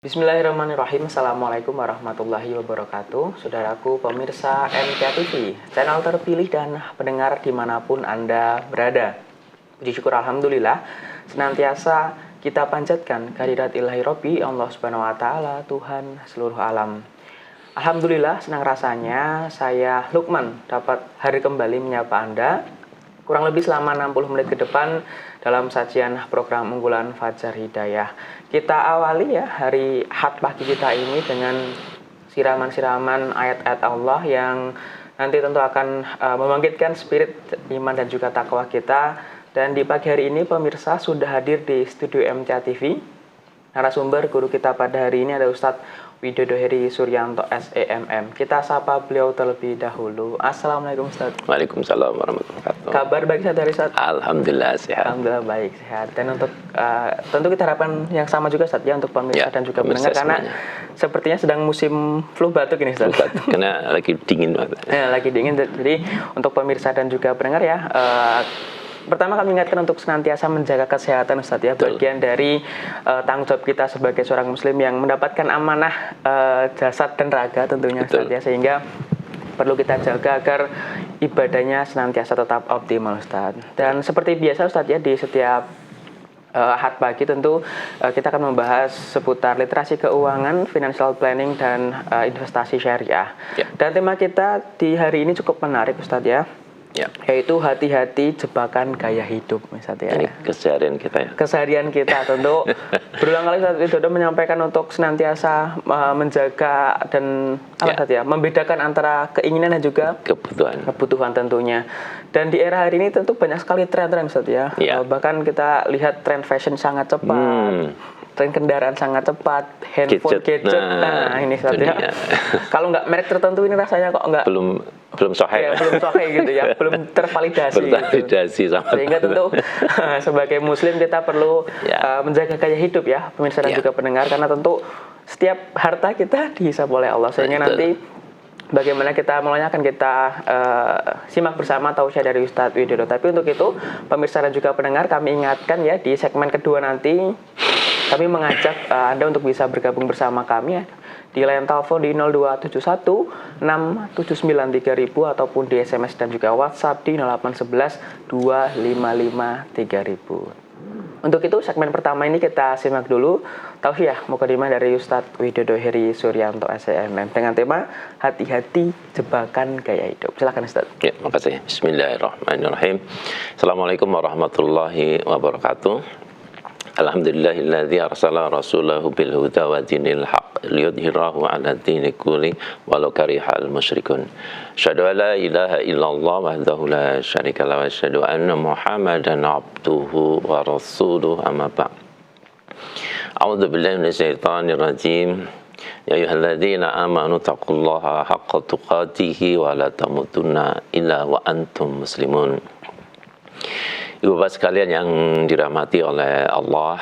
Bismillahirrahmanirrahim. Assalamualaikum warahmatullahi wabarakatuh. Saudaraku pemirsa MCTV, channel terpilih dan pendengar dimanapun Anda berada. Puji syukur Alhamdulillah, senantiasa kita panjatkan kehadirat ilahi Robbi Allah Subhanahu Wa Ta'ala, Tuhan seluruh alam. Alhamdulillah, senang rasanya saya Lukman dapat hadir kembali menyapa Anda kurang lebih selama 60 menit ke depan dalam sajian program unggulan Fajar Hidayah. Kita awali ya hari Ahad pagi kita ini dengan siraman-siraman ayat-ayat Allah yang nanti tentu akan membangkitkan spirit iman dan juga takwa kita. Dan di pagi hari ini pemirsa sudah hadir di studio MCTV. Narasumber guru kita pada hari ini ada Ustadz Widodo Heri Suryanto SEMM. Kita sapa beliau terlebih dahulu. Assalamualaikum Ustaz. Waalaikumsalam warahmatullahi wabarakatuh. Kabar baik Ustaz dari Ustaz? Alhamdulillah sehat. Alhamdulillah baik sehat. Dan untuk tentu kita harapkan yang sama juga Ustaz ya untuk pemirsa dan juga pendengar karena sepertinya sedang musim flu batuk ini Ustaz. Karena lagi dingin banget. Ya, lagi dingin. Jadi untuk pemirsa dan juga pendengar ya. Pertama kami ingatkan untuk senantiasa menjaga kesehatan Ustaz ya. Betul. Bagian dari tanggung jawab kita sebagai seorang muslim yang mendapatkan amanah jasad dan raga tentunya Ustaz ya. Sehingga perlu kita jaga agar ibadahnya senantiasa tetap optimal Ustaz. Dan seperti biasa Ustaz ya, di setiap Ahad pagi tentu kita akan membahas seputar literasi keuangan, financial planning dan investasi syariah. Ya. Dan tema kita di hari ini cukup menarik Ustaz ya. Ya. Yaitu hati-hati jebakan gaya hidup misalnya. Ini keseharian kita ya. Keseharian kita tentu berulang kali Ustaz Widodo menyampaikan untuk senantiasa menjaga dan membedakan antara keinginan dan juga kebutuhan tentunya. Dan di era hari ini tentu banyak sekali tren-tren Ustaz ya. Bahkan kita lihat tren fashion sangat cepat. Tren kendaraan sangat cepat, handphone gadget. Nah ini Ustaz ya. Kalau nggak merek tertentu ini rasanya kok nggak belum soheh ya, belum soheh gitu ya, belum tervalidasi gitu. Sehingga tentu sebagai muslim kita perlu menjaga gaya hidup ya pemirsa dan juga pendengar, karena tentu setiap harta kita dihisab oleh Allah. Sehingga nanti bagaimana kita mulainya akan kita simak bersama tausiah dari Ustadz Widodo. Tapi untuk itu pemirsa dan juga pendengar kami ingatkan ya, di segmen kedua nanti kami mengajak Anda untuk bisa bergabung bersama kami ya, di line telepon di 0271 679 3000 ataupun di SMS dan juga WhatsApp di 0811 255 3000. Untuk itu segmen pertama ini kita simak dulu tausiah mukadimah dari Ustadz Widodo Heri Suryanto SEMM dengan tema hati-hati jebakan gaya hidup. Silakan Ustadz. Ya, makasih. Bismillahirrahmanirrahim. Assalamualaikum warahmatullahi wabarakatuh. Alhamdulillahilladzi arsala rasulahu bil huda wa dinil haq liyudhhirahu 'ala dini kulli walau karihal musyrikun. Asyhadu an la ilaha illallah wahdahu la syarika lahu wa asyhadu anna Muhammadan 'abduhu wa rasuluhu amma ba'd. A'udzu billahi minasyaitonir rajim. Ya ayyuhalladzina amanu taqullaha haqqa tuqatih wa la tamutunna illa wa antum muslimun. Ibu bapak sekalian yang dirahmati oleh Allah,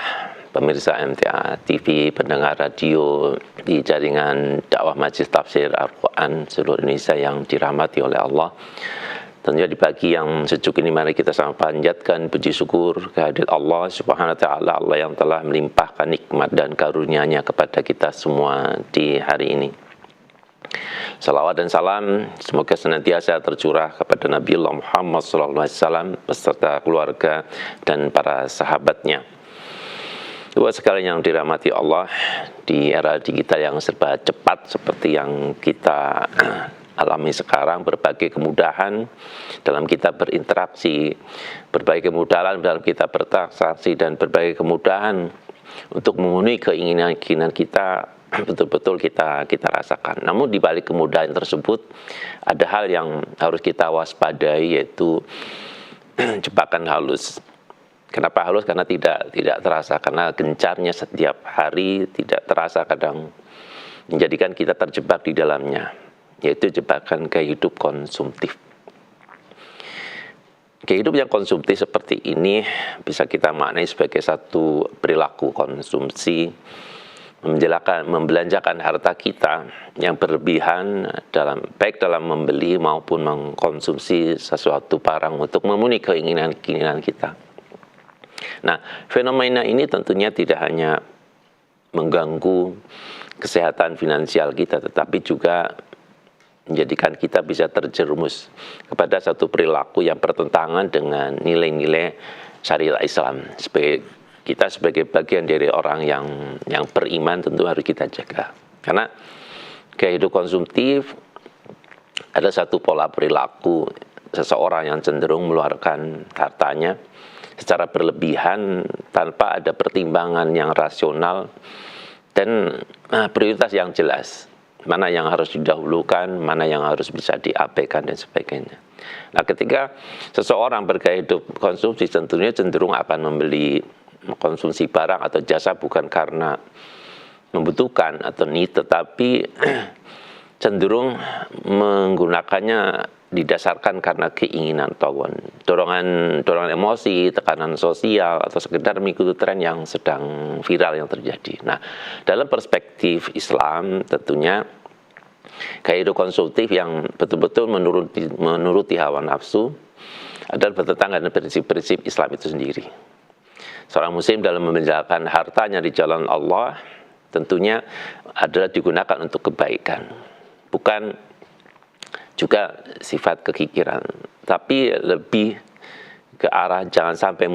pemirsa MTA TV, pendengar radio di jaringan dakwah Majelis Tafsir Al-Quran seluruh Indonesia yang dirahmati oleh Allah. Tentunya di pagi yang sejuk ini mari kita sama panjatkan puji syukur kehadirat Allah Subhanahu wa Ta'ala, Allah yang telah melimpahkan nikmat dan karunia-Nya kepada kita semua di hari ini. Salawat dan salam semoga senantiasa tercurah kepada Nabi Allah Muhammad SAW beserta keluarga dan para sahabatnya. Dua sekali yang dirahmati Allah, di era digital yang serba cepat seperti yang kita alami sekarang, berbagai kemudahan dalam kita berinteraksi, berbagai kemudahan dalam kita bertransaksi, dan berbagai kemudahan untuk memenuhi keinginan kita betul-betul kita rasakan. Namun di balik kemudahan tersebut ada hal yang harus kita waspadai, yaitu jebakan halus. Kenapa halus? Karena tidak terasa, karena gencarnya setiap hari tidak terasa, kadang menjadikan kita terjebak di dalamnya, yaitu jebakan gaya hidup konsumtif. Gaya hidup yang konsumtif seperti ini bisa kita maknai sebagai satu perilaku konsumsi membelanjakan harta kita yang berlebihan baik dalam membeli maupun mengkonsumsi sesuatu barang untuk memenuhi keinginan kita. Nah, fenomena ini tentunya tidak hanya mengganggu kesehatan finansial kita, tetapi juga menjadikan kita bisa terjerumus kepada satu perilaku yang bertentangan dengan nilai-nilai syariat Islam. Sebagai bagian dari orang yang beriman tentu harus kita jaga. Karena gaya hidup konsumtif ada satu pola perilaku seseorang yang cenderung mengeluarkan hartanya secara berlebihan tanpa ada pertimbangan yang rasional dan prioritas yang jelas. Mana yang harus didahulukan, mana yang harus bisa diabaikan dan sebagainya. Nah, ketika seseorang bergaya hidup konsumsi tentunya cenderung akan mengkonsumsi barang atau jasa bukan karena membutuhkan atau need, tetapi cenderung menggunakannya didasarkan karena keinginan atau dorongan emosi, tekanan sosial, atau sekedar mengikuti tren yang sedang viral yang terjadi. Nah, dalam perspektif Islam tentunya gaya hidup konsumtif yang betul-betul menuruti hawa nafsu adalah bertentangan dengan prinsip-prinsip Islam itu sendiri. Seorang muslim dalam membelanjakan hartanya di jalan Allah tentunya adalah digunakan untuk kebaikan, bukan juga sifat kekikiran, tapi lebih ke arah jangan sampai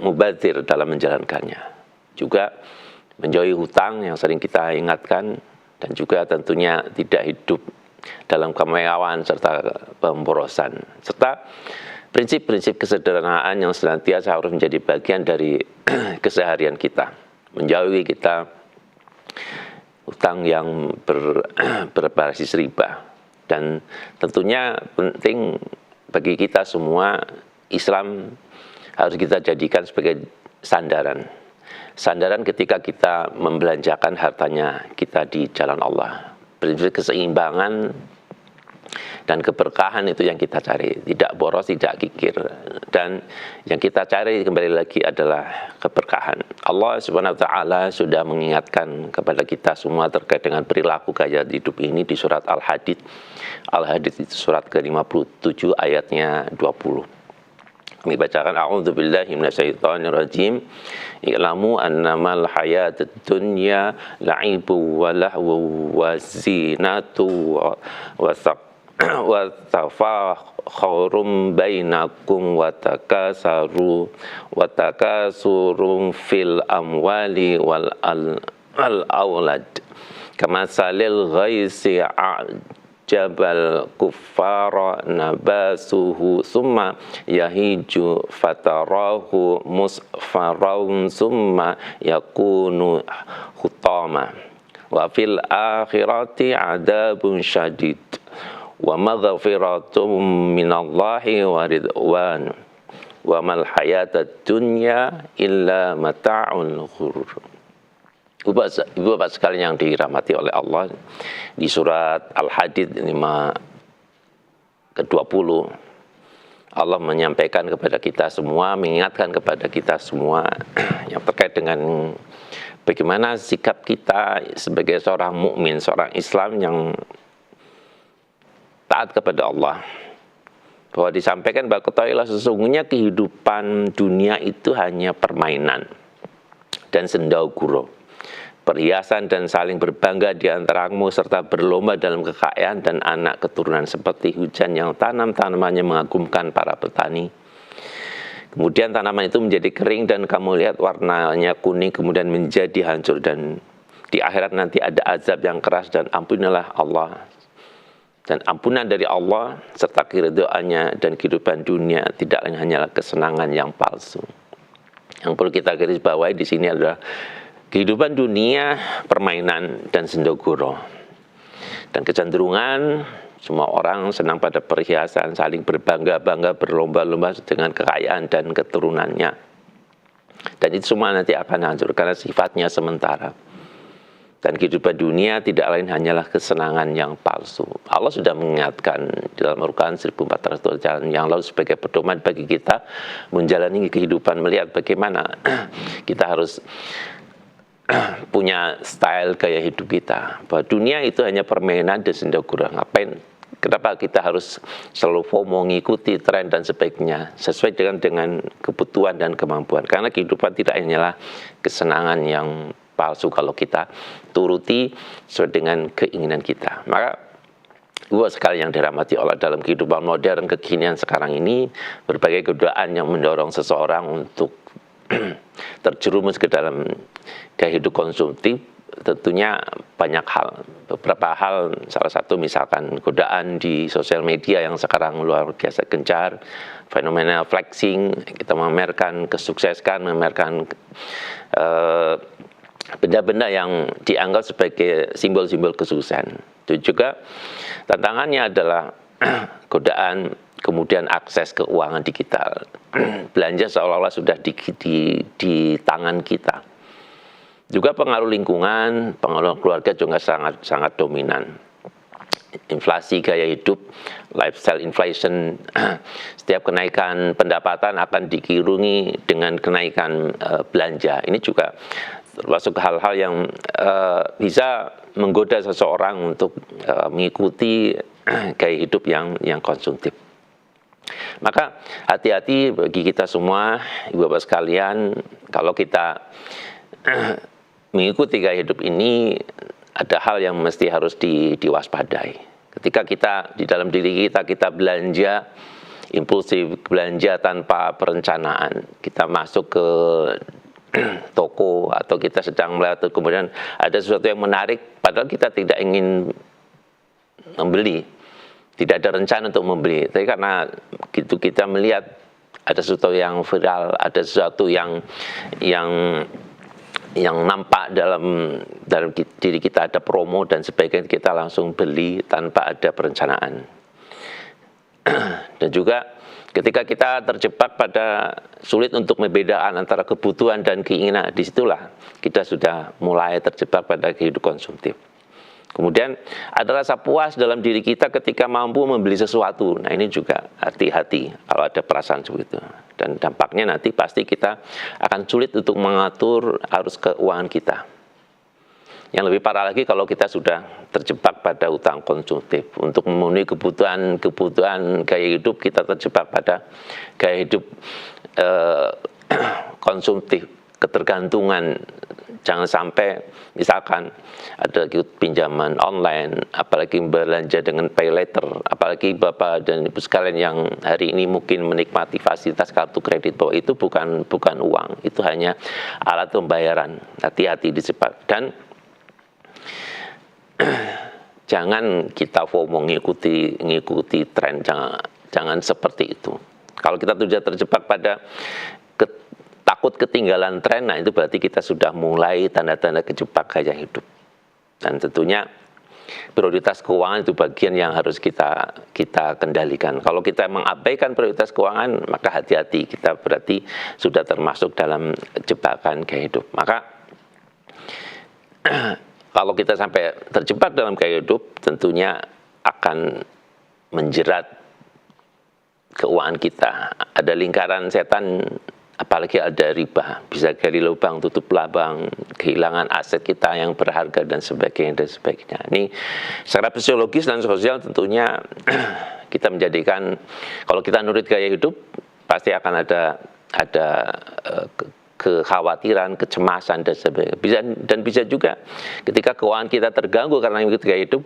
mubazir dalam menjalankannya. Juga menjauhi hutang yang sering kita ingatkan, dan juga tentunya tidak hidup dalam kemewahan serta pemborosan, serta prinsip-prinsip kesederhanaan yang senantiasa harus menjadi bagian dari keseharian kita. Menjauhi kita hutang yang berbasis riba. Dan tentunya penting bagi kita semua, Islam harus kita jadikan sebagai sandaran. Sandaran ketika kita membelanjakan hartanya kita di jalan Allah. Prinsip keseimbangan dan keberkahan itu yang kita cari, tidak boros, tidak kikir. Dan yang kita cari kembali lagi adalah keberkahan. Allah Subhanahu wa taala sudah mengingatkan kepada kita semua terkait dengan perilaku gaya hidup ini di surat Al-Hadid. Al-Hadid itu surat ke-57 ayatnya 20. Kami bacakan, a'udzubillahi minasyaitonirrajim. I'lamu annamal hayatud dunya la'ibu wa lahu wa zinatu wa tafakhurum bainakum wa takasurun fil amwali wal aulad kamasalil ghaisi jabal kuffara nabasuhu summa yahiju fatarahu musfarun summa yakunu hutama wa fil akhirati adabun syadid wa maghfiratum minallahi wa ridwan wa mal hayatad dunya illa mata'ul ghurur. Ibu bapak sekalian yang dirahmati oleh Allah, di surat Al-Hadid 5 ke-20 Allah menyampaikan kepada kita semua, mengingatkan kepada kita semua yang terkait dengan bagaimana sikap kita sebagai seorang mukmin, seorang Islam yang taat kepada Allah. Bahwa disampaikan bahwa ketahuilah sesungguhnya kehidupan dunia itu hanya permainan dan sendaguro, perhiasan dan saling berbangga di antaramu, serta berlomba dalam kekayaan dan anak keturunan seperti hujan yang tanamannya mengagumkan para petani. Kemudian tanaman itu menjadi kering dan kamu lihat warnanya kuning kemudian menjadi hancur, dan di akhirat nanti ada azab yang keras, dan ampunilah Allah. Dan ampunan dari Allah serta keridhaannya dan kehidupan dunia tidak lain hanyalah kesenangan yang palsu. Yang perlu kita garis bawahi di sini adalah kehidupan dunia permainan dan sendaguro. Dan kecenderungan semua orang senang pada perhiasan, saling berbangga-bangga, berlomba-lomba dengan kekayaan dan keturunannya. Dan itu semua nanti akan hancur karena sifatnya sementara. Dan kehidupan dunia tidak lain hanyalah kesenangan yang palsu. Allah sudah mengingatkan di dalam Al-Quran 1400 jalan yang lalu sebagai pedoman bagi kita menjalani kehidupan, melihat bagaimana kita harus punya style gaya hidup kita. Bahwa dunia itu hanya permainan dan sendaguro. Ngapain? Kenapa kita harus selalu FOMO, mengikuti tren dan sebagainya sesuai dengan kebutuhan dan kemampuan? Karena kehidupan tidak hanyalah kesenangan yang palsu kalau kita turuti sesuai dengan keinginan kita. Maka Ibu sekali yang dirahmati Allah, dalam kehidupan modern kekinian sekarang ini, berbagai godaan yang mendorong seseorang untuk terjerumus ke dalam gaya hidup konsumtif, tentunya banyak hal. Beberapa hal, salah satu misalkan godaan di sosial media yang sekarang luar biasa gencar, fenomena flexing, kita memamerkan kesuksesan, memamerkan benda-benda yang dianggap sebagai simbol-simbol kesuksesan. Itu juga tantangannya adalah godaan, kemudian akses keuangan digital. Belanja seolah-olah sudah di tangan kita. Juga pengaruh lingkungan, pengaruh keluarga juga sangat dominan. Inflasi gaya hidup, lifestyle inflation, setiap kenaikan pendapatan akan dikirungi dengan kenaikan belanja. Ini juga termasuk hal-hal yang bisa menggoda seseorang untuk mengikuti gaya hidup yang konsumtif. Maka hati-hati bagi kita semua, ibu bapak sekalian, kalau kita mengikuti gaya hidup ini, ada hal yang mesti harus diwaspadai. Ketika kita di dalam diri kita belanja impulsif, belanja tanpa perencanaan, kita masuk ke toko atau kita sedang melewati, kemudian ada sesuatu yang menarik, padahal kita tidak ingin membeli, tidak ada rencana untuk membeli, tapi karena gitu kita melihat ada sesuatu yang viral, ada sesuatu yang nampak dalam diri kita, ada promo dan sebagainya, kita langsung beli tanpa ada perencanaan. Dan juga ketika kita terjebak pada sulit untuk membedakan antara kebutuhan dan keinginan, disitulah kita sudah mulai terjebak pada kehidupan konsumtif. Kemudian ada rasa puas dalam diri kita ketika mampu membeli sesuatu. Nah, ini juga hati-hati kalau ada perasaan seperti itu. Dan dampaknya nanti pasti kita akan sulit untuk mengatur arus keuangan kita. Yang lebih parah lagi kalau kita sudah terjebak pada utang konsumtif. Untuk memenuhi kebutuhan gaya hidup, kita terjebak pada gaya hidup konsumtif, ketergantungan. Jangan sampai misalkan ada pinjaman online, apalagi belanja dengan pay later, apalagi Bapak dan Ibu sekalian yang hari ini mungkin menikmati fasilitas kartu kredit, bahwa itu bukan uang, itu hanya alat pembayaran. Hati-hati disebut. Dan jangan kita FOMO ngikuti tren, jangan seperti itu. Kalau kita sudah terjebak pada takut ketinggalan tren, nah itu berarti kita sudah mulai tanda-tanda kejebak gaya hidup. Dan tentunya prioritas keuangan itu bagian yang harus kita kendalikan. Kalau kita mengabaikan prioritas keuangan, maka hati-hati, kita berarti sudah termasuk dalam jebakan gaya hidup. Maka kalau kita sampai terjebak dalam gaya hidup, tentunya akan menjerat keuangan kita. Ada lingkaran setan, apalagi ada riba, bisa gali lubang, tutup labang, kehilangan aset kita yang berharga dan sebagainya. Ini secara fisiologis dan sosial tentunya kita menjadikan, kalau kita nurut gaya hidup, pasti akan ada kekhawatiran, kecemasan dan sebagainya. Dan bisa juga ketika keuangan kita terganggu karena mengikuti gaya hidup,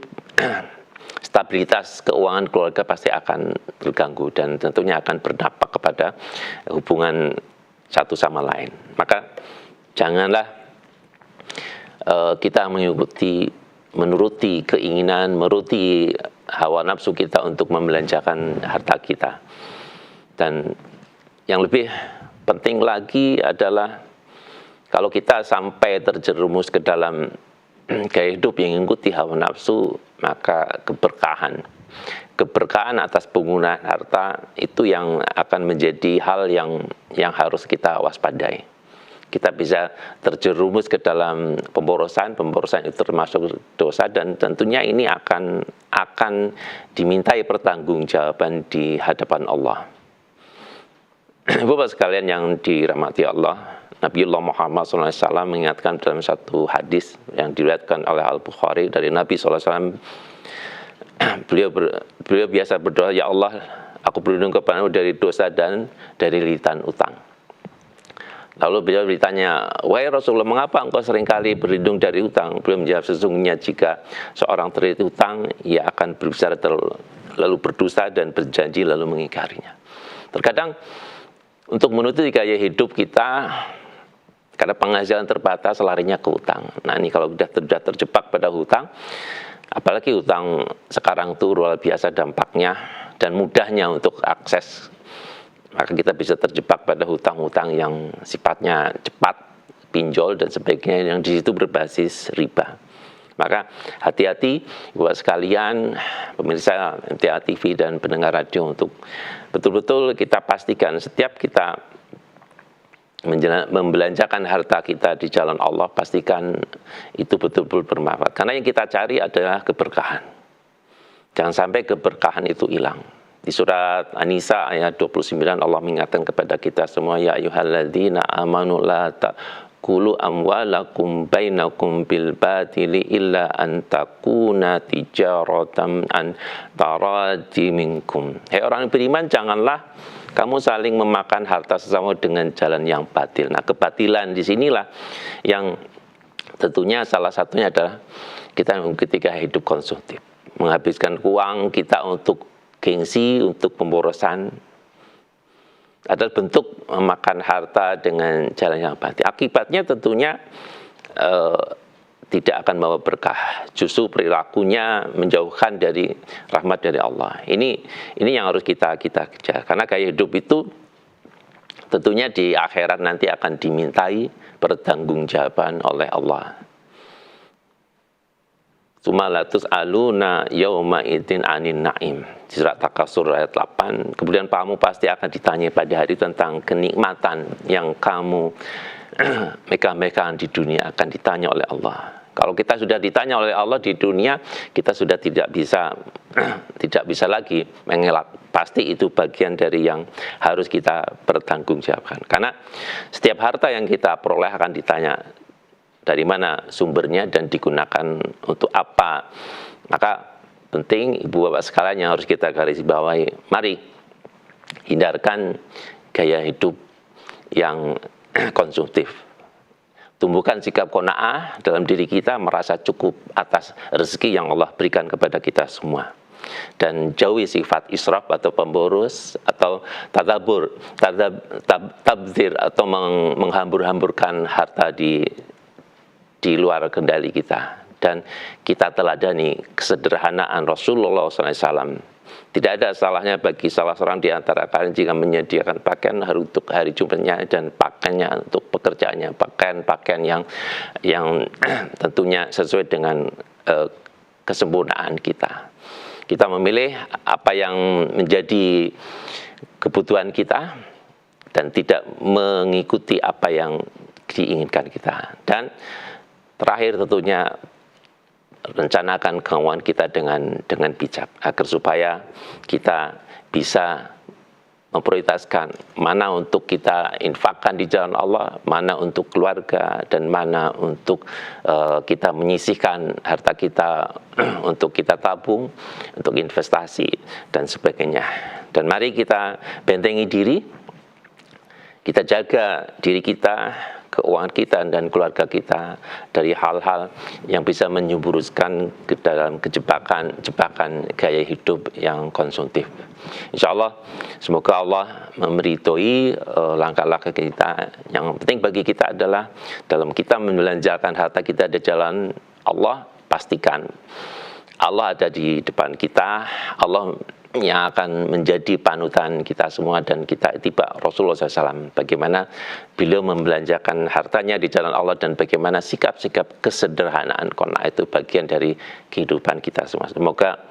stabilitas keuangan keluarga pasti akan terganggu dan tentunya akan berdampak kepada hubungan satu sama lain. Maka janganlah kita menuruti keinginan, menuruti hawa nafsu kita untuk membelanjakan harta kita. Dan yang lebih penting lagi adalah kalau kita sampai terjerumus ke dalam gaya hidup yang mengikuti hawa nafsu, maka keberkahan atas penggunaan harta itu yang akan menjadi hal yang harus kita waspadai. Kita bisa terjerumus ke dalam pemborosan itu termasuk dosa, dan tentunya ini akan dimintai pertanggungjawaban di hadapan Allah. Bapak sekalian yang dirahmati Allah, Nabiullah Muhammad SAW mengingatkan dalam satu hadis yang diriwayatkan oleh Al-Bukhari dari Nabi SAW. Beliau biasa berdoa, ya Allah, aku berlindung kepadamu dari dosa dan dari lilitan utang. Lalu beliau ditanya, wahai Rasulullah, mengapa engkau seringkali berlindung dari hutang? Beliau menjawab, sesungguhnya jika seorang terlilit hutang, ia akan berbicara lalu berdosa dan berjanji lalu mengingkarinya. Terkadang untuk menutupi gaya hidup kita, karena penghasilan terbatas, larinya ke hutang. Nah ini kalau sudah terjebak pada hutang, apalagi hutang sekarang itu luar biasa dampaknya dan mudahnya untuk akses, maka kita bisa terjebak pada hutang-hutang yang sifatnya cepat, pinjol dan sebagainya, yang di situ berbasis riba. Maka hati-hati buat sekalian pemirsa MTA TV dan pendengar radio, untuk betul-betul kita pastikan setiap kita membelanjakan harta kita di jalan Allah, pastikan itu betul-betul bermanfaat. Karena yang kita cari adalah keberkahan. Jangan sampai keberkahan itu hilang. Di surat An-Nisa ayat 29 Allah mengingatkan kepada kita semua, ya ayyuhalladzina amanu la ta'kulu amwalakum bainakum bil batili illa an takuna tijaratan an taradi minkum. Hai orang beriman, janganlah kamu saling memakan harta sesama dengan jalan yang batil. Nah, kebatilan di sinilah yang tentunya salah satunya adalah kita ketika hidup konsumtif, menghabiskan uang kita untuk gengsi, untuk pemborosan, adalah bentuk memakan harta dengan jalan yang batil. Akibatnya tentunya tidak akan membawa berkah. Justru perilakunya menjauhkan dari rahmat dari Allah. Ini yang harus kita kejar. Karena gaya hidup itu tentunya di akhirat nanti akan dimintai pertanggungjawaban oleh Allah. Sumalatus aluna yauma idin anin naim. Di surat Takasur ayat 8. Kemudian kamu pasti akan ditanya pada hari tentang kenikmatan yang kamu megang-megang di dunia, akan ditanya oleh Allah. Kalau kita sudah ditanya oleh Allah di dunia, kita sudah tidak bisa lagi mengelak. Pasti itu bagian dari yang harus kita pertanggungjawabkan. Karena setiap harta yang kita peroleh akan ditanya dari mana sumbernya dan digunakan untuk apa. Maka penting ibu bapak sekalian yang harus kita garis bawahi, mari hindarkan gaya hidup yang konsumtif. Tumbuhkan sikap qanaah dalam diri kita, merasa cukup atas rezeki yang Allah berikan kepada kita semua. Dan jauhi sifat israf atau pemboros, atau tabdzir atau menghambur-hamburkan harta di luar kendali kita. Dan kita teladani kesederhanaan Rasulullah SAW. Tidak ada salahnya bagi salah seorang di antara kalian jika menyediakan pakaian untuk hari Jumatnya dan pakaiannya untuk pekerjaannya, pakaian yang tentunya sesuai dengan kesempurnaan kita. Kita memilih apa yang menjadi kebutuhan kita dan tidak mengikuti apa yang diinginkan kita. Dan terakhir tentunya rencanakan keuangan kita dengan bijak, agar supaya kita bisa memprioritaskan mana untuk kita infakkan di jalan Allah, mana untuk keluarga, dan mana untuk kita menyisihkan harta kita untuk kita tabung, untuk investasi dan sebagainya. Dan mari kita bentengi diri, kita jaga diri kita, keuangan kita dan keluarga kita dari hal-hal yang bisa menyemburuskan ke dalam jebakan gaya hidup yang konsumtif. Insya Allah, semoga Allah meridhoi langkah-langkah kita. Yang penting bagi kita adalah dalam kita membelanjakan harta kita di jalan Allah, pastikan Allah ada di depan kita, Allah yang akan menjadi panutan kita semua, dan kita tiba Rasulullah SAW bagaimana beliau membelanjakan hartanya di jalan Allah, dan bagaimana sikap-sikap kesederhanaan qanaah itu bagian dari kehidupan kita semua. Semoga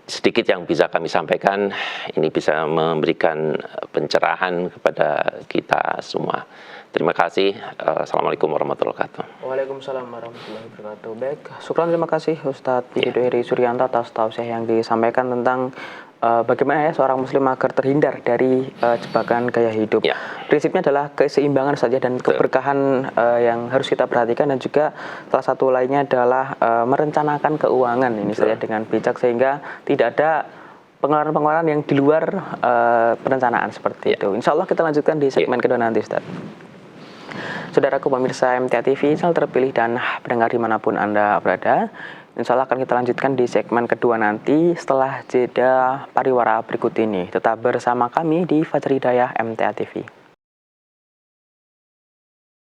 sedikit yang bisa kami sampaikan ini bisa memberikan pencerahan kepada kita semua. Terima kasih. Assalamualaikum warahmatullahi wabarakatuh. Waalaikumsalam warahmatullahi wabarakatuh. Baik, syukran, terima kasih Ustadz Yaitu Heri Suryanto atas tausiah yang disampaikan tentang bagaimana ya seorang muslim agar terhindar dari jebakan gaya hidup. Prinsipnya adalah keseimbangan saja dan keberkahan yang harus kita perhatikan, dan juga salah satu lainnya adalah merencanakan keuangan ini saja dengan bijak, sehingga tidak ada pengeluaran-pengeluaran yang di luar perencanaan seperti itu. Insya Allah kita lanjutkan di segmen kedua nanti, Ustadz. Saudaraku pemirsa MTA TV, channel terpilih dan pendengar dimanapun Anda berada. Insya Allah akan kita lanjutkan di segmen kedua nanti setelah jeda pariwara berikut ini. Tetap bersama kami di Fajar Hidayah MTA TV.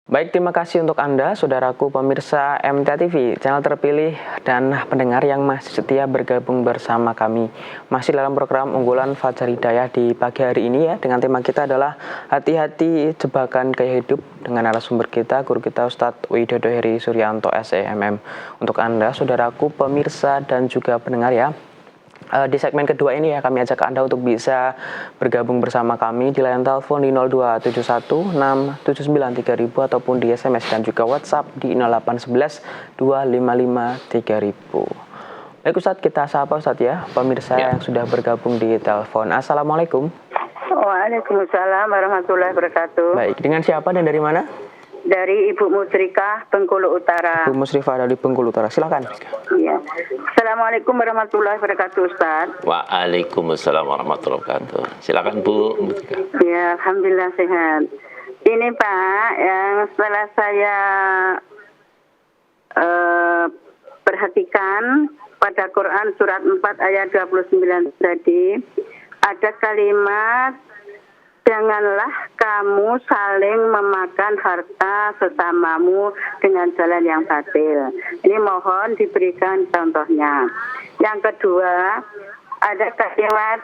Baik, terima kasih untuk Anda, saudaraku pemirsa MTA TV, channel terpilih dan pendengar yang masih setia bergabung bersama kami. Masih dalam program unggulan Fajar Hidayah di pagi hari ini ya, dengan tema kita adalah hati-hati jebakan gaya hidup dengan narasumber kita, guru kita Ustadz Widodo Heri Suryanto SEMM. Untuk Anda, saudaraku pemirsa dan juga pendengar ya, di segmen kedua ini ya kami ajak Anda untuk bisa bergabung bersama kami di line telepon di 02716793000 ataupun di SMS dan juga WhatsApp di 08152553000. Baik Ustadz, kita sapa Ustadz ya, pemirsa yang sudah bergabung di telepon. Assalamualaikum. Waalaikumsalam warahmatullahi wabarakatuh. Baik, dengan siapa dan dari mana? Dari Ibu Musrikah, Bengkulu Utara. Ibu Musrifah dari Bengkulu Utara, silakan. Iya. Assalamualaikum warahmatullahi wabarakatuh, Ustaz. Waalaikumsalam warahmatullahi wabarakatuh. Silakan Bu Musrikah. Ya, alhamdulillah sehat. Ini Pak, yang setelah saya perhatikan pada Quran surat 4 ayat 29 tadi, ada kalimat, janganlah kamu saling memakan harta sesamamu dengan jalan yang batil. Ini mohon diberikan contohnya. Yang kedua, ada kalimat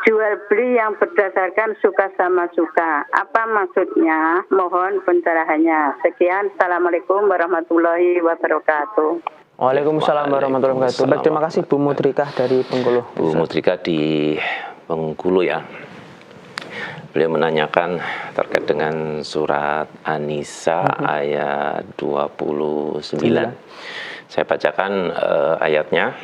jual beli yang berdasarkan suka sama suka. Apa maksudnya? Mohon pencerahannya. Sekian. Assalamualaikum warahmatullahi wabarakatuh. Waalaikumsalam warahmatullahi wabarakatuh. Baik, terima kasih Bu Mutrikah dari Bengkulu. Bu Mutrikah di Bengkulu ya. Beliau menanyakan terkait dengan surat An-Nisa ayat 29. Saya bacakan ayatnya.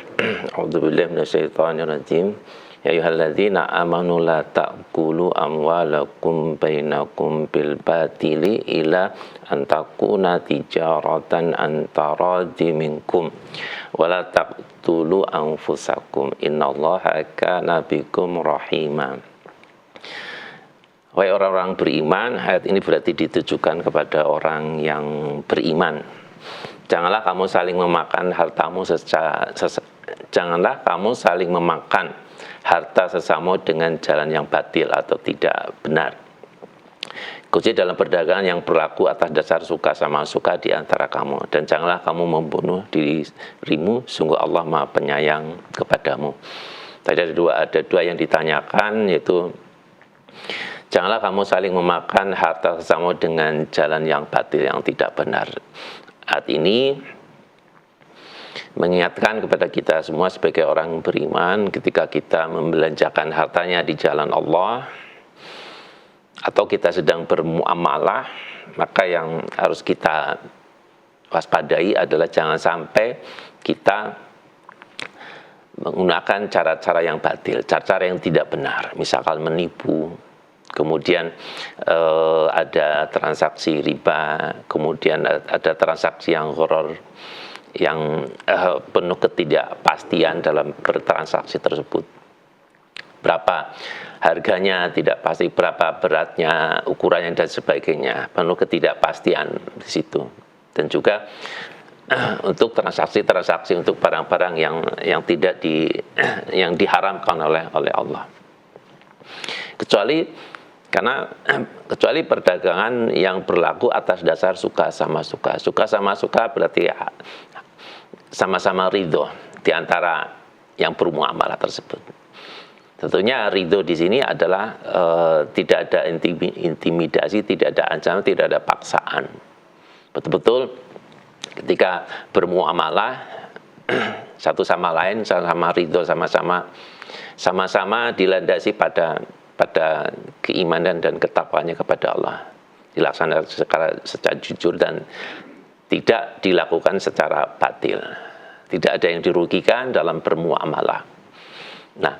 A'udzubillahi minasyaitonirrajim. Ya ayyuhalladzina amanu la ta'kulu amwalakum bainakum bil batili ila an takuna tijaratan antara minkum wa la taqtulu anfusakum innallaha kana bikum rahima. Wahai orang-orang beriman, ayat ini berarti ditujukan kepada orang yang beriman. Janganlah kamu saling memakan hartamu janganlah kamu saling memakan harta sesama dengan jalan yang batil atau tidak benar. Khususnya dalam perdagangan yang berlaku atas dasar suka sama suka di antara kamu. Dan janganlah kamu membunuh dirimu, sungguh Allah Maha Penyayang kepadamu. Tadi ada dua yang ditanyakan, yaitu janganlah kamu saling memakan harta sesama dengan jalan yang batil, yang tidak benar. Ayat ini mengingatkan kepada kita semua sebagai orang beriman, ketika kita membelanjakan hartanya di jalan Allah, atau kita sedang bermuamalah, maka yang harus kita waspadai adalah jangan sampai kita menggunakan cara-cara yang batil, cara-cara yang tidak benar, misalkan menipu, kemudian ada transaksi riba, kemudian ada transaksi yang horor, yang penuh ketidakpastian dalam bertransaksi tersebut. Berapa harganya tidak pasti, berapa beratnya, ukurannya dan sebagainya, penuh ketidakpastian di situ. Dan juga untuk transaksi-transaksi untuk barang-barang yang tidak yang diharamkan oleh Allah. Kecuali perdagangan yang berlaku atas dasar suka sama suka. Suka sama suka berarti sama-sama ridho di antara yang bermuamalah tersebut. Tentunya ridho di sini adalah tidak ada intimidasi, tidak ada ancaman, tidak ada paksaan. Betul-betul ketika bermuamalah satu sama lain, sama ridho, sama-sama dilandasi pada keimanan dan ketakwanya kepada Allah, dilaksanakan secara jujur dan tidak dilakukan secara batil. Tidak ada yang dirugikan dalam bermuamalah. Nah,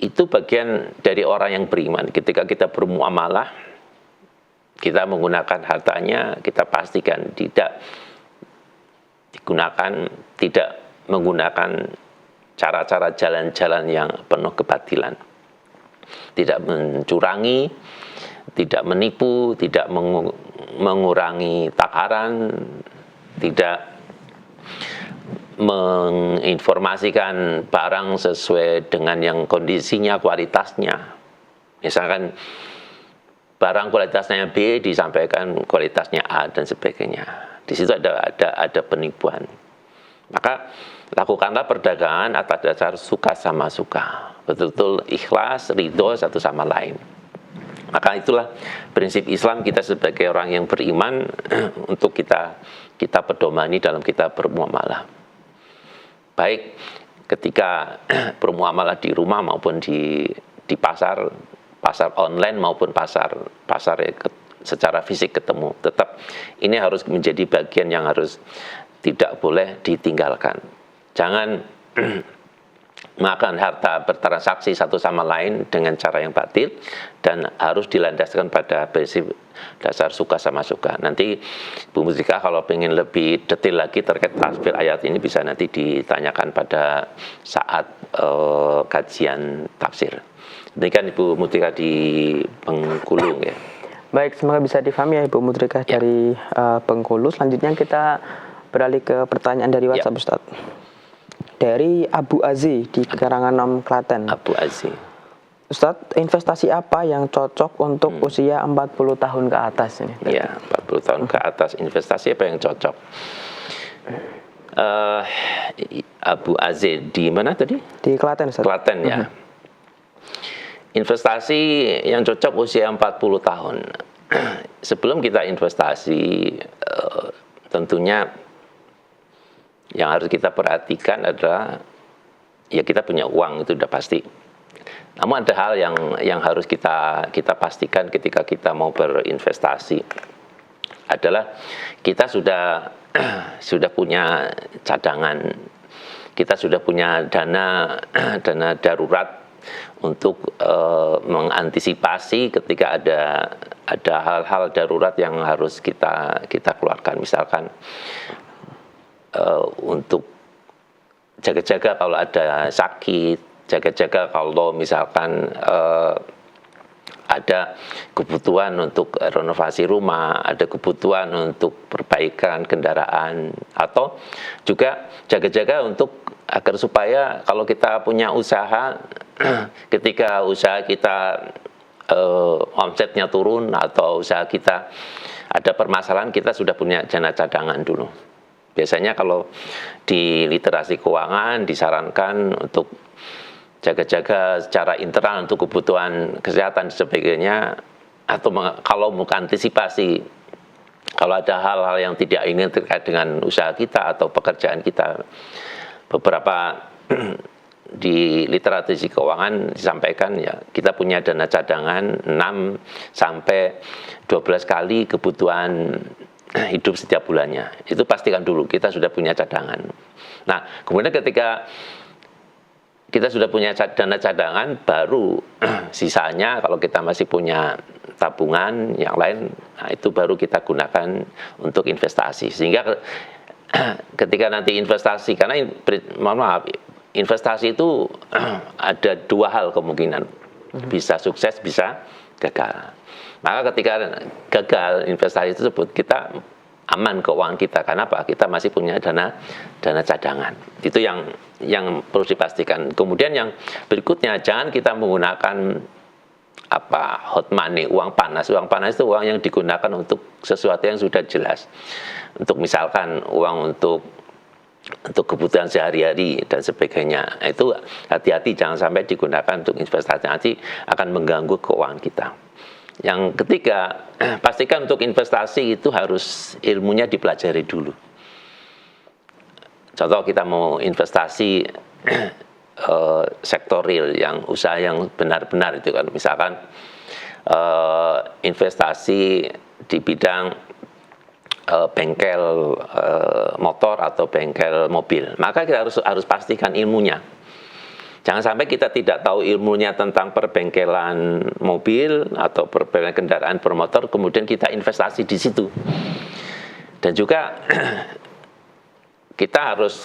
itu bagian dari orang yang beriman. Ketika kita bermuamalah, kita menggunakan hartanya, kita pastikan tidak menggunakan cara-cara jalan-jalan yang penuh kebatilan. Tidak mencurangi, tidak menipu, tidak mengurangi takaran, tidak menginformasikan barang sesuai dengan yang kondisinya, kualitasnya. Misalkan barang kualitasnya B disampaikan kualitasnya A dan sebagainya. Di situ ada penipuan. Maka lakukanlah perdagangan atas dasar suka sama suka. Betul-betul ikhlas, ridho satu sama lain. Maka itulah prinsip Islam kita sebagai orang yang beriman untuk kita pedomani dalam kita bermuamalah. Baik ketika bermuamalah di rumah maupun di pasar online maupun pasar secara fisik ketemu. Tetap ini harus menjadi bagian yang harus tidak boleh ditinggalkan. Jangan makan harta bertransaksi satu sama lain dengan cara yang batil dan harus dilandaskan pada prinsip dasar suka sama suka. Nanti Bu Mutrika kalau ingin lebih detail lagi terkait tafsir ayat ini bisa nanti ditanyakan pada saat kajian tafsir. Demikian Ibu Mutrika di Bengkulu ya. Baik, semoga bisa difahami ya Ibu Mutrika dari Bengkulu. Selanjutnya kita beralih ke pertanyaan dari WhatsApp Ustaz. Dari Abu Aziz di Karanganom, Klaten. Abu Aziz. Ustadz, investasi apa yang cocok untuk usia 40 tahun ke atas ini? Iya, 40 tahun ke atas investasi apa yang cocok? Abu Aziz di mana tadi? Di Klaten, Ustadz. Klaten ya. Investasi yang cocok usia 40 tahun. Sebelum kita investasi, tentunya yang harus kita perhatikan adalah ya kita punya uang, itu udah pasti. Namun ada hal yang harus kita pastikan ketika kita mau berinvestasi adalah kita sudah punya cadangan, kita sudah punya dana darurat untuk mengantisipasi ketika ada hal-hal darurat yang harus kita keluarkan. Misalkan untuk jaga-jaga kalau ada sakit, jaga-jaga kalau misalkan ada kebutuhan untuk renovasi rumah, ada kebutuhan untuk perbaikan kendaraan, atau juga jaga-jaga untuk agar supaya kalau kita punya usaha, ketika usaha kita omsetnya turun atau usaha kita ada permasalahan, kita sudah punya dana cadangan dulu. Biasanya kalau di literasi keuangan disarankan untuk jaga-jaga secara internal untuk kebutuhan kesehatan dan sebagainya, atau kalau mau antisipasi kalau ada hal-hal yang tidak ingin terkait dengan usaha kita atau pekerjaan kita. Beberapa di literasi keuangan disampaikan ya kita punya dana cadangan 6 sampai 12 kali kebutuhan hidup setiap bulannya. Itu pastikan dulu kita sudah punya cadangan. Nah, kemudian ketika kita sudah punya dana cadangan, baru sisanya kalau kita masih punya tabungan yang lain, nah itu baru kita gunakan untuk investasi. Sehingga ketika nanti investasi, karena mohon maaf, investasi itu ada dua hal kemungkinan, bisa sukses, bisa gagal. Maka ketika gagal investasi tersebut, kita aman keuangan kita. Karena apa? Kita masih punya dana cadangan. Itu yang perlu dipastikan. Kemudian yang berikutnya, jangan kita menggunakan hot money, uang panas. Uang panas itu uang yang digunakan untuk sesuatu yang sudah jelas. Untuk misalkan uang untuk kebutuhan sehari-hari dan sebagainya. Itu hati-hati, jangan sampai digunakan untuk investasi, nanti akan mengganggu keuangan kita. Yang ketiga, pastikan untuk investasi itu harus ilmunya dipelajari dulu. Contoh kita mau investasi sektor real, yang usaha yang benar-benar itu kan, misalkan investasi di bidang bengkel motor atau bengkel mobil, maka kita harus pastikan ilmunya. Jangan sampai kita tidak tahu ilmunya tentang perbengkelan mobil atau perbengkelan kendaraan bermotor, kemudian kita investasi di situ. Dan juga kita harus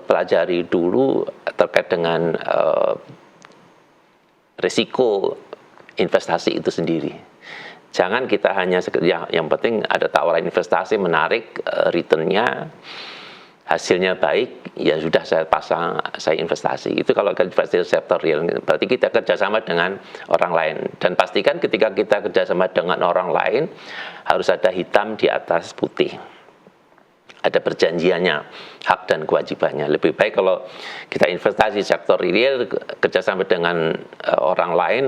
pelajari dulu terkait dengan risiko investasi itu sendiri. Jangan kita hanya yang penting ada tawaran investasi menarik, returnnya, hasilnya baik, ya sudah saya pasang, saya investasi. Itu kalau investasi sektor real, berarti kita kerjasama dengan orang lain. Dan pastikan ketika kita kerjasama dengan orang lain, harus ada hitam di atas putih. Ada perjanjiannya, hak dan kewajibannya. Lebih baik kalau kita investasi sektor real, kerjasama dengan orang lain.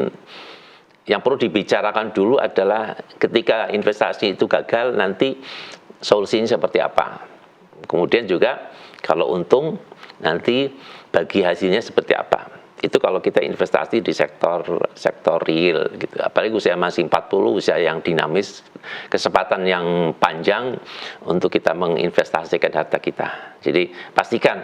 Yang perlu dibicarakan dulu adalah ketika investasi itu gagal, nanti solusinya seperti apa. Kemudian juga kalau untung, nanti bagi hasilnya seperti apa. Itu kalau kita investasi di sektor real gitu. Apalagi usia masih 40, usia yang dinamis, kesempatan yang panjang untuk kita menginvestasikan data kita. Jadi pastikan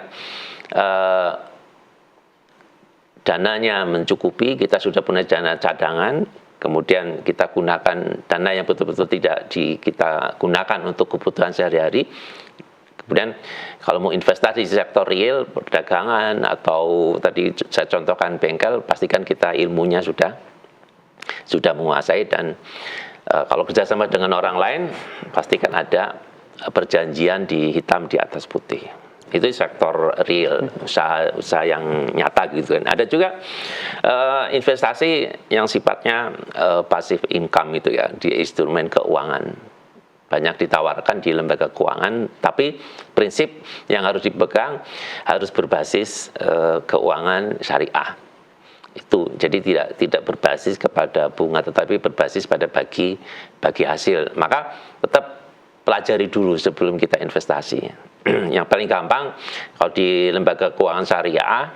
dananya mencukupi, kita sudah punya dana cadangan, kemudian kita gunakan dana yang betul-betul tidak kita gunakan untuk kebutuhan sehari-hari. Kemudian kalau mau investasi di sektor real, perdagangan, atau tadi saya contohkan bengkel, pastikan kita ilmunya sudah menguasai, dan kalau kerjasama dengan orang lain, pastikan ada perjanjian di hitam di atas putih. Itu sektor real, usaha yang nyata gitu kan. Ada juga investasi yang sifatnya passive income itu ya, di instrumen keuangan. Banyak ditawarkan di lembaga keuangan, tapi prinsip yang harus dipegang harus berbasis keuangan syariah. Itu jadi tidak berbasis kepada bunga, tetapi berbasis pada bagi hasil. Maka tetap pelajari dulu sebelum kita investasi. Yang paling gampang kalau di lembaga keuangan syariah,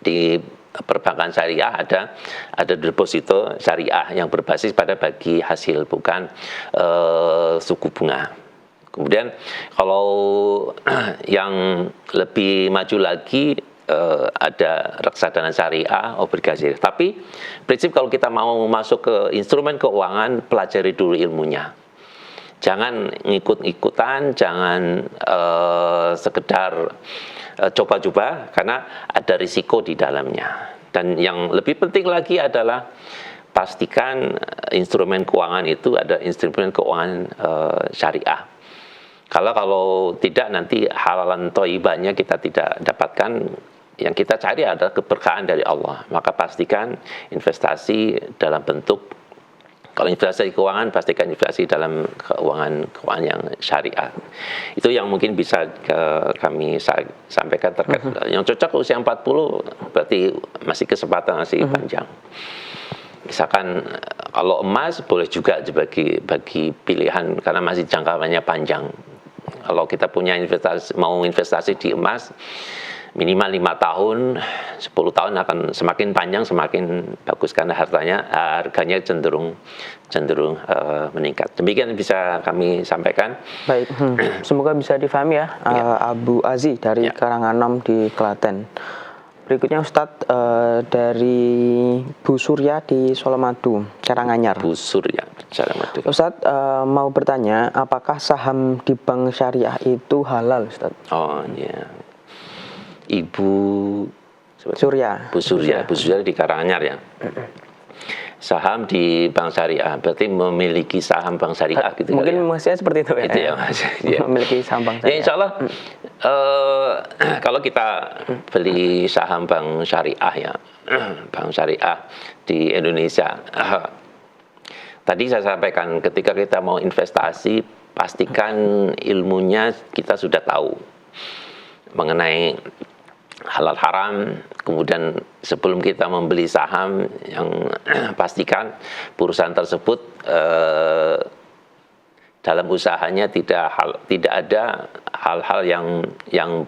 di perbankan syariah ada deposito syariah yang berbasis pada bagi hasil, bukan suku bunga. Kemudian kalau yang lebih maju lagi ada reksadana syariah, obligasi. Tapi prinsip kalau kita mau masuk ke instrumen keuangan, pelajari dulu ilmunya. Jangan ngikut-ikutan, jangan sekedar coba-coba, karena ada risiko di dalamnya. Dan yang lebih penting lagi adalah pastikan instrumen keuangan itu ada instrumen keuangan syariah. Kalau tidak, nanti halalan thayyibahnya kita tidak dapatkan. Yang kita cari adalah keberkahan dari Allah. Maka pastikan investasi dalam bentuk, kalau investasi keuangan, pastikan investasi dalam keuangan yang syariah. Itu yang mungkin bisa kami sampaikan terkait. Yang cocok usia 40, berarti masih kesempatan masih panjang. Misalkan kalau emas boleh juga bagi pilihan, karena masih jangkauannya panjang. Kalau kita punya mau investasi di emas, minimal 5 tahun, 10 tahun akan semakin panjang, semakin bagus, karena harganya cenderung meningkat. Demikian bisa kami sampaikan. Baik, semoga bisa difahami ya, Abu Azi dari Karanganom di Klaten. Berikutnya Ustadz dari Bu Surya di Solomadu, Karanganyar. Bu Surya, Solomadu. Ustadz mau bertanya, apakah saham di bank syariah itu halal, Ustadz? Oh iya. Ibu Surya. Bu Surya di Karanganyar ya. Saham di bank syariah, berarti memiliki saham bank syariah gitu. Mungkin maksudnya seperti itu ya. Itu ya, Mas. Ya. Memiliki saham bank syariah. Ya, insya Allah kalau kita beli saham bank syariah ya, bank syariah di Indonesia. Tadi saya sampaikan, ketika kita mau investasi, pastikan ilmunya kita sudah tahu mengenai halal haram. Kemudian sebelum kita membeli saham, yang pastikan perusahaan tersebut dalam usahanya tidak ada hal-hal yang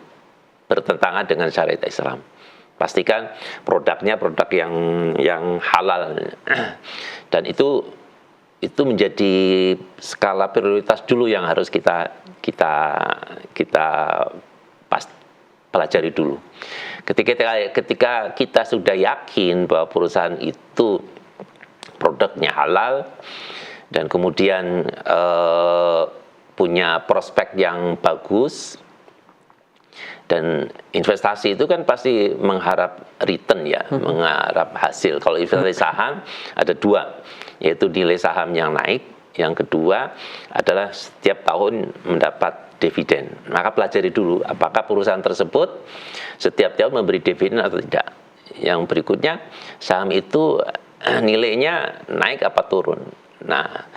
bertentangan dengan syariat Islam. Pastikan produknya produk yang halal, dan itu menjadi skala prioritas dulu yang harus kita pelajari dulu. Ketika kita sudah yakin bahwa perusahaan itu produknya halal dan kemudian punya prospek yang bagus, dan investasi itu kan pasti mengharap return ya, mengharap hasil. Kalau investasi saham ada dua, yaitu nilai saham yang naik. Yang kedua adalah setiap tahun mendapat dividen. Maka pelajari dulu apakah perusahaan tersebut setiap tahun memberi dividen atau tidak. Yang berikutnya, saham itu nilainya naik apa turun. Nah,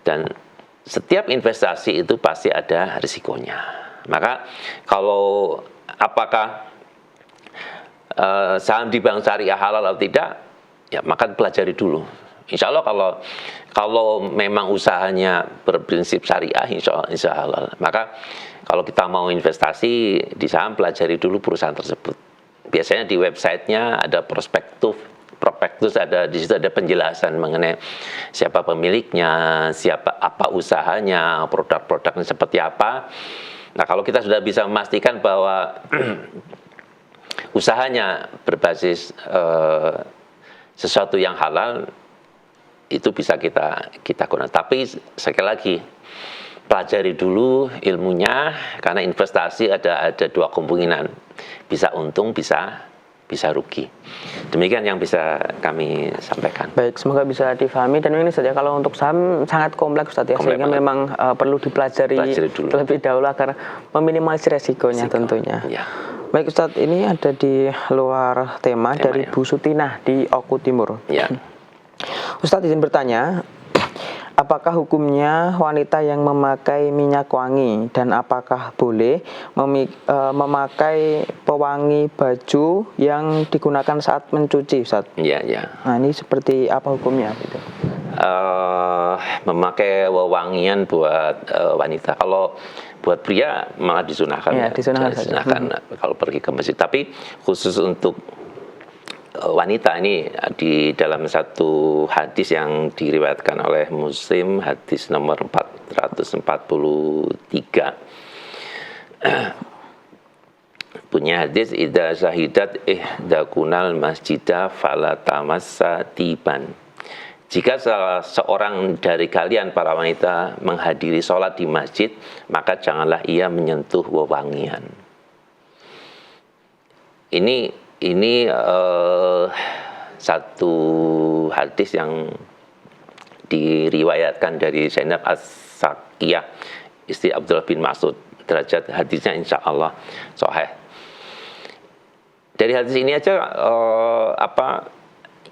dan setiap investasi itu pasti ada risikonya. Maka kalau apakah saham di bank syariah halal atau tidak, ya maka pelajari dulu. Insya Allah kalau memang usahanya berprinsip syariah, insya Allah halal. Maka kalau kita mau investasi di saham, pelajari dulu perusahaan tersebut. Biasanya di websitenya ada prospektus, ada di situ ada penjelasan mengenai siapa pemiliknya, siapa apa usahanya, produk-produknya seperti apa. Nah, kalau kita sudah bisa memastikan bahwa usahanya berbasis sesuatu yang halal, itu bisa kita gunakan. Tapi sekali lagi, pelajari dulu ilmunya, karena investasi ada dua kemungkinan, bisa untung, bisa rugi. Demikian yang bisa kami sampaikan. Baik, semoga bisa difahami. Dan ini saja, kalau untuk saham sangat kompleks Ustaz ya, sehingga memang perlu dipelajari terlebih dahulu agar meminimalisir resikonya tentunya. Ya. Baik Ustaz, ini ada di luar tema dari Bu Sutinah di Oku Timur. Ya. Ustadz izin bertanya, apakah hukumnya wanita yang memakai minyak wangi, dan apakah boleh memakai pewangi baju yang digunakan saat mencuci, Ustadz? Iya. Nah, ini seperti apa hukumnya gitu? Memakai wewangian buat wanita. Kalau buat pria malah disunahkan. Ya, disunahkan kalau pergi ke masjid. Tapi khusus untuk wanita ini, di dalam satu hadis yang diriwayatkan oleh Muslim, hadis nomor 443, punya hadis, idza syahidat ihdakunal masjidah fala tamassa tiban. Jika salah seorang dari kalian para wanita menghadiri sholat di masjid, maka janganlah ia menyentuh wewangian. Ini satu hadis yang diriwayatkan dari Zainab As-Sakiyah, istri Abdullah bin Mas'ud. Derajat hadisnya insya Allah sahih. Dari hadis ini aja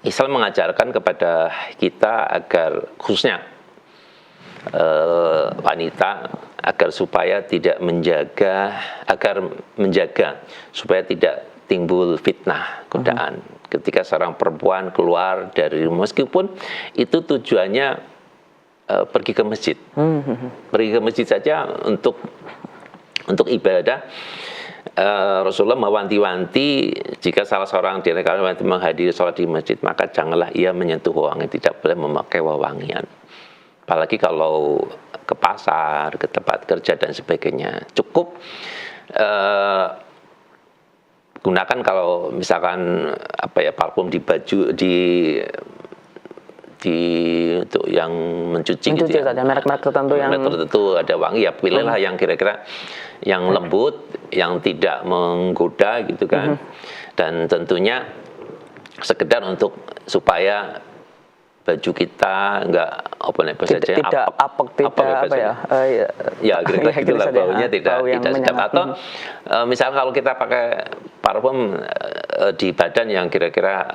Islam mengajarkan kepada kita agar khususnya wanita agar menjaga supaya tidak timbul fitnah, godaan. Ketika seorang perempuan keluar dari rumah, meskipun itu tujuannya pergi ke masjid, pergi ke masjid saja untuk ibadah. Rasulullah mewanti-wanti, jika salah seorang di antara kalian menghadiri sholat di masjid, maka janganlah ia menyentuh wewangian, tidak boleh memakai wewangian. Apalagi kalau ke pasar, ke tempat kerja dan sebagainya. Cukup gunakan kalau misalkan parfum di baju untuk yang mencuci gitu ya. Ada merek-merek tertentu yang tertentu ada wangi, ya pilihlah yang kira-kira yang lembut, yang tidak menggoda gitu kan. Dan tentunya sekedar untuk supaya baju kita enggak tidak apek, ya kira-kira gitulah, baunya tidak sedap. Atau misalnya kalau kita pakai parfum di badan yang kira-kira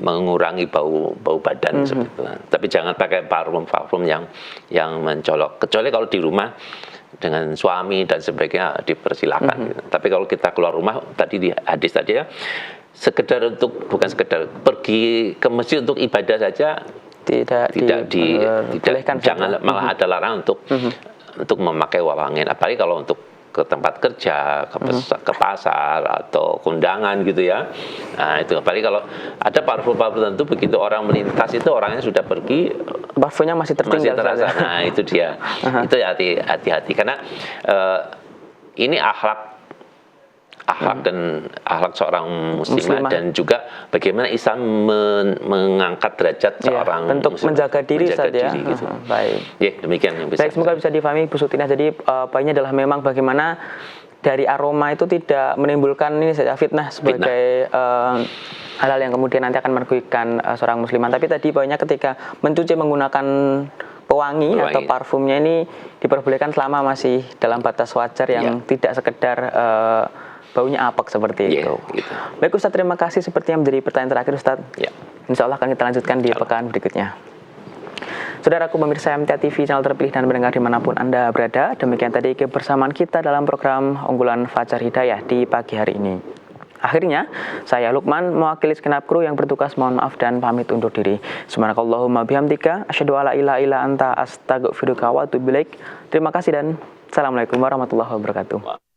mengurangi bau badan seperti itu. Tapi jangan pakai parfum yang mencolok, kecuali kalau di rumah dengan suami dan sebagainya dipersilakan gitu. Tapi kalau kita keluar rumah, tadi di hadis tadi ya, bukan sekedar pergi ke masjid untuk ibadah saja, tidak jangan malah ada larangan untuk memakai wewangian, apalagi kalau untuk ke tempat kerja, ke pasar atau kondangan gitu ya. Nah, itu apalagi kalau ada parfum tertentu, begitu orang melintas itu orangnya sudah pergi, parfumnya masih tertinggal, terasa. Nah, itu dia. Itu hati-hati karena ini akhlak dan akhlak seorang muslimah, dan juga bagaimana Islam mengangkat derajat seorang untuk menjaga diri saja. Gitu. Baik. Ya, demikian yang bisa. Baik, semoga bisa difahami Bu Sutinah. Jadi poinnya adalah memang bagaimana dari aroma itu tidak menimbulkan ini saja fitnah sebagai hal-hal yang kemudian nanti akan merugikan seorang musliman. Tapi tadi poinnya ketika mencuci menggunakan pewangi atau parfumnya ini diperbolehkan selama masih dalam batas wajar yang tidak sekedar baunya apek seperti itu. Gitu. Baik Ustadz, terima kasih. Seperti yang menjadi pertanyaan terakhir Ustadz. Insya Allah akan kita lanjutkan di pekan berikutnya. Saudaraku pemirsa MTA TV, channel terpilih dan mendengar dimanapun Anda berada. Demikian tadi kebersamaan kita dalam program unggulan Fajar Hidayah di pagi hari ini. Akhirnya, saya Lukman mewakili segenap kru yang bertugas mohon maaf dan pamit undur diri. Subhanakallahumma bihamdika asyhadu alla ilaha illa anta astaghfiruka wa atubu ilaik. Terima kasih dan assalamualaikum warahmatullahi wabarakatuh.